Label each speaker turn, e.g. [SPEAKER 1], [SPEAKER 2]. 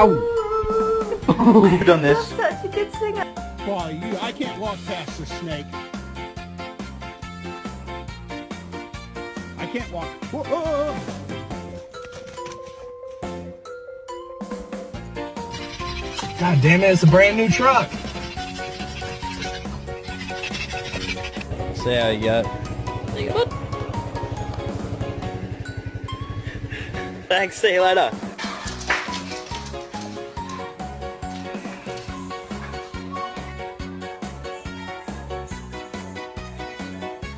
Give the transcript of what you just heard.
[SPEAKER 1] I've done this.
[SPEAKER 2] Such a good singer.
[SPEAKER 3] Why, I can't walk past the snake. I can't walk. Whoa.
[SPEAKER 4] God damn it, it's a brand new truck.
[SPEAKER 5] See how you got.
[SPEAKER 6] Thanks, see you later.